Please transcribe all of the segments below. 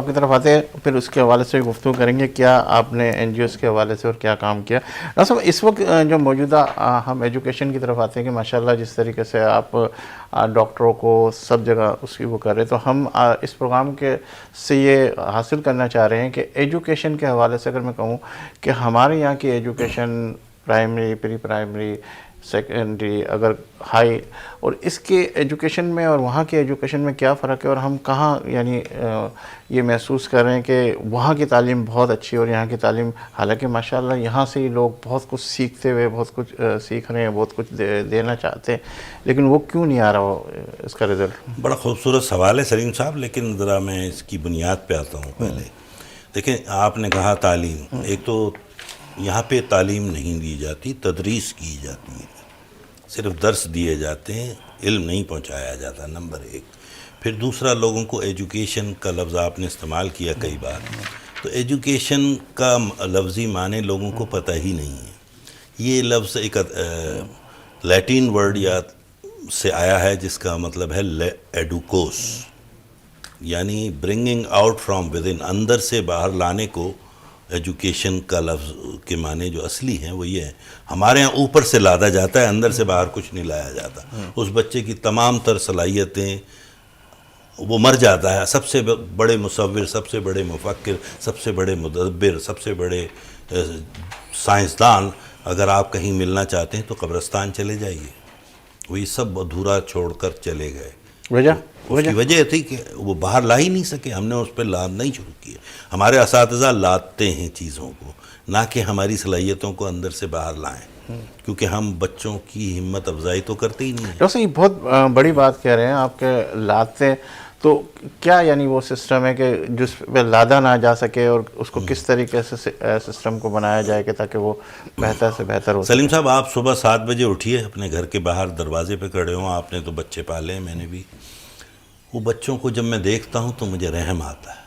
آپ کی طرف آتے ہیں پھر اس کے حوالے سے گفتگو کریں گے کیا آپ نے این جی اوز کے حوالے سے اور کیا کام کیا. ڈاکٹر صاحب اس وقت جو موجودہ ہم ایجوکیشن کی طرف آتے ہیں کہ ماشاءاللہ جس طریقے سے آپ ڈاکٹروں کو سب جگہ اس کی وہ کر رہے ہیں، تو ہم اس پروگرام کے سے یہ حاصل کرنا چاہ رہے ہیں کہ ایجوکیشن کے حوالے سے اگر میں کہوں کہ ہمارے یہاں کی ایجوکیشن پرائمری پری پرائمری سیکنڈری اگر ہائی اور اس کے ایجوکیشن میں اور وہاں کے ایجوکیشن میں کیا فرق ہے، اور ہم کہاں یعنی یہ محسوس کر رہے ہیں کہ وہاں کی تعلیم بہت اچھی اور یہاں کی تعلیم، حالانکہ ماشاءاللہ یہاں سے ہی لوگ بہت کچھ سیکھتے ہوئے بہت کچھ سیکھ رہے ہیں، بہت کچھ دینا چاہتے ہیں، لیکن وہ کیوں نہیں آ رہا اس کا رزلٹ؟ بڑا خوبصورت سوال ہے سلیم صاحب، لیکن ذرا میں اس کی بنیاد پہ آتا ہوں. پہلے دیکھیں، آپ نے کہا تعلیم، ایک تو یہاں پہ تعلیم نہیں دی جاتی، تدریس کی جاتی ہے، صرف درس دیے جاتے ہیں، علم نہیں پہنچایا جاتا، نمبر ایک. پھر دوسرا، لوگوں کو ایجوکیشن کا لفظ آپ نے استعمال کیا کئی بار، تو ایجوکیشن کا لفظی معنی لوگوں کو پتہ ہی نہیں ہے. یہ لفظ ایک لیٹین ورڈ یا سے آیا ہے جس کا مطلب ہے ایڈوکوس، یعنی bringing out from within, اندر سے باہر لانے کو ایجوکیشن کا لفظ کے معنی جو اصلی ہیں وہ یہ ہے. ہمارے ہاں اوپر سے لادا جاتا ہے، اندر سے باہر کچھ نہیں لایا جاتا. اس بچے کی تمام تر صلاحیتیں، وہ مر جاتا ہے. سب سے بڑے مصور، سب سے بڑے مفکر، سب سے بڑے مدبر، سب سے بڑے سائنسدان اگر آپ کہیں ملنا چاہتے ہیں تو قبرستان چلے جائیے. وہی سب ادھورا چھوڑ کر چلے گئے. اس کی وجہ تھی کہ وہ باہر لا ہی نہیں سکے. ہم نے اس پہ لادنا ہی شروع کیا. ہمارے اساتذہ لاتے ہیں چیزوں کو، نہ کہ ہماری صلاحیتوں کو اندر سے باہر لائیں، کیونکہ ہم بچوں کی ہمت افزائی تو کرتے ہی نہیں ہیں. ڈاکٹر صاحب یہ بہت بڑی بات کہہ رہے ہیں آپ کے لاتے، تو کیا یعنی وہ سسٹم ہے کہ جس پہ لادا نہ جا سکے، اور اس کو کس طریقے سے سسٹم کو بنایا جائے کہ تاکہ وہ بہتر سے بہتر ہو سکے؟ سلیم صاحب، آپ صبح 7 بجے اٹھیے، اپنے گھر کے باہر دروازے پہ کھڑے ہوں. آپ نے تو بچے پالے ہیں، میں نے بھی. وہ بچوں کو جب میں دیکھتا ہوں تو مجھے رحم آتا ہے.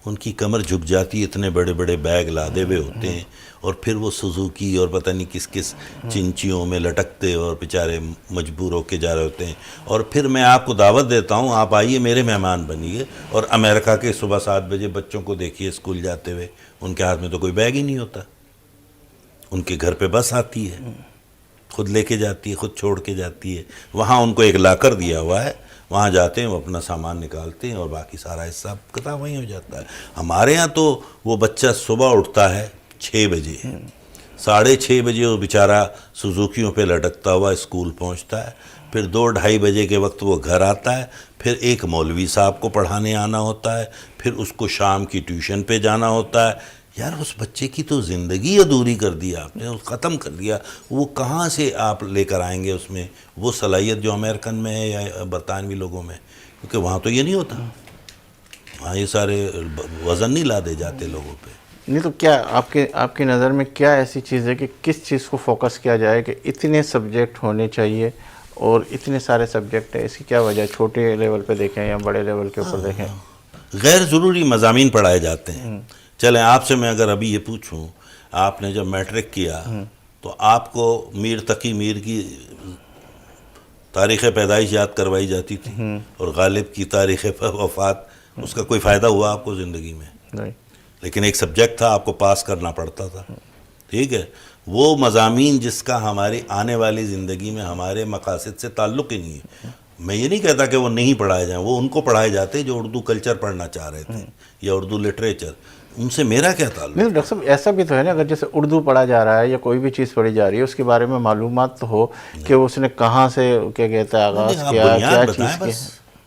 ان کی کمر جھک جاتی ہے، اتنے بڑے بڑے بیگ لادے ہوئے ہوتے ہیں، اور پھر وہ سوزوکی اور پتہ نہیں کس کس چنچیوں میں لٹکتے اور بیچارے مجبور ہو کے جا رہے ہوتے ہیں. اور پھر میں آپ کو دعوت دیتا ہوں، آپ آئیے، میرے مہمان بنیے. اور امریکہ کے صبح 7 بجے بچوں کو دیکھیے اسکول جاتے ہوئے، ان کے ہاتھ میں تو کوئی بیگ ہی نہیں ہوتا. ان کے گھر پہ بس آتی ہے، خود لے کے جاتی ہے، خود چھوڑ کے جاتی ہے. وہاں ان کو ایک لاکر دیا ہوا ہے، وہاں جاتے ہیں، وہ اپنا سامان نکالتے ہیں، اور باقی سارا حساب کتاب وہیں ہو جاتا ہے. ہمارے ہاں تو وہ بچہ صبح اٹھتا ہے 6 بجے، 6:30 بجے وہ بیچارہ سوزوکیوں پہ لٹکتا ہوا اسکول پہنچتا ہے. پھر 2-2:30 بجے کے وقت وہ گھر آتا ہے. پھر ایک مولوی صاحب کو پڑھانے آنا ہوتا ہے، پھر اس کو شام کی ٹیوشن پہ جانا ہوتا ہے. یار، اس بچے کی تو زندگی ادھوری کر دی آپ نے، ختم کر دیا. وہ کہاں سے آپ لے کر آئیں گے اس میں وہ صلاحیت جو امریکن میں ہے یا برطانوی لوگوں میں؟ کیونکہ وہاں تو یہ نہیں ہوتا، وہاں یہ سارے وزن نہیں لا دے جاتے لوگوں پہ. نہیں تو کیا آپ کی نظر میں کیا ایسی چیز ہے کہ کس چیز کو فوکس کیا جائے کہ اتنے سبجیکٹ ہونے چاہیے اور اتنے سارے سبجیکٹ ہیں؟ اس کی کیا وجہ ہے؟ چھوٹے لیول پہ دیکھیں یا بڑے لیول کے اوپر دیکھیں، غیر ضروری مضامین پڑھائے جاتے ہیں. چلیں، آپ سے میں اگر ابھی یہ پوچھوں، آپ نے جب میٹرک کیا تو آپ کو میر تقی میر کی تاریخ پیدائش یاد کروائی جاتی تھی، اور غالب کی تاریخ وفات. اس کا کوئی فائدہ ہوا آپ کو زندگی میں؟ نہیں. لیکن ایک سبجیکٹ تھا، آپ کو پاس کرنا پڑتا تھا. ٹھیک ہے، وہ مضامین جس کا ہماری آنے والی زندگی میں ہمارے مقاصد سے تعلق ہی نہیں ہے. میں یہ نہیں کہتا کہ وہ نہیں پڑھائے جائیں، وہ ان کو پڑھائے جاتے جو اردو کلچر پڑھنا چاہ رہے تھے یا اردو لٹریچر. ان سے میرا کیا تعلق؟ نہیں ڈاکٹر صاحب، ایسا بھی تو ہے نا، اگر جیسے اردو پڑھا جا رہا ہے یا کوئی بھی چیز پڑھی جا رہی ہے، اس کے بارے میں معلومات تو ہو کہ اس نے کہاں سے کیا کہتا ہے آغاز کیا، کیا چیز کی.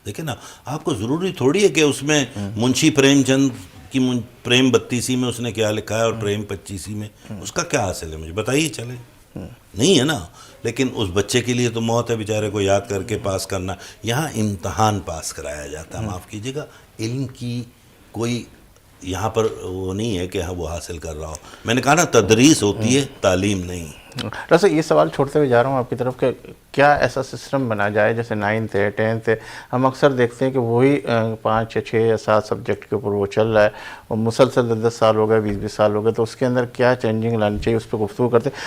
دیکھیں نا، آپ کو ضروری تھوڑی ہے کہ اس میں منشی پریم چند کی پریم 32 میں اس نے کیا لکھا ہے اور پریم 25 میں اس کا کیا حاصل ہے؟ مجھے بتائیے. چلے نہیں ہے نا. لیکن اس بچے کے لیے تو موت ہے بیچارے کو یاد کر کے پاس کرنا. یہاں امتحان پاس کرایا جاتا ہے. معاف کیجیے گا، علم کی کوئی یہاں پر وہ نہیں ہے کہ وہ حاصل کر رہا ہو. میں نے کہا نا، تدریس ہوتی ہے، تعلیم نہیں. ڈاکٹر صاحب، یہ سوال چھوڑتے ہوئے جا رہا ہوں آپ کی طرف کہ کیا ایسا سسٹم بنا جائے جیسے 9th ہے 10th ہے، ہم اکثر دیکھتے ہیں کہ وہی 5 یا 6 یا 7 سبجیکٹ کے اوپر وہ چل رہا ہے، اور مسلسل 10 سال ہو گئے، 20 سال ہو گئے، تو اس کے اندر کیا چینجنگ لانی چاہیے، اس پہ گفتگو کرتے ہیں.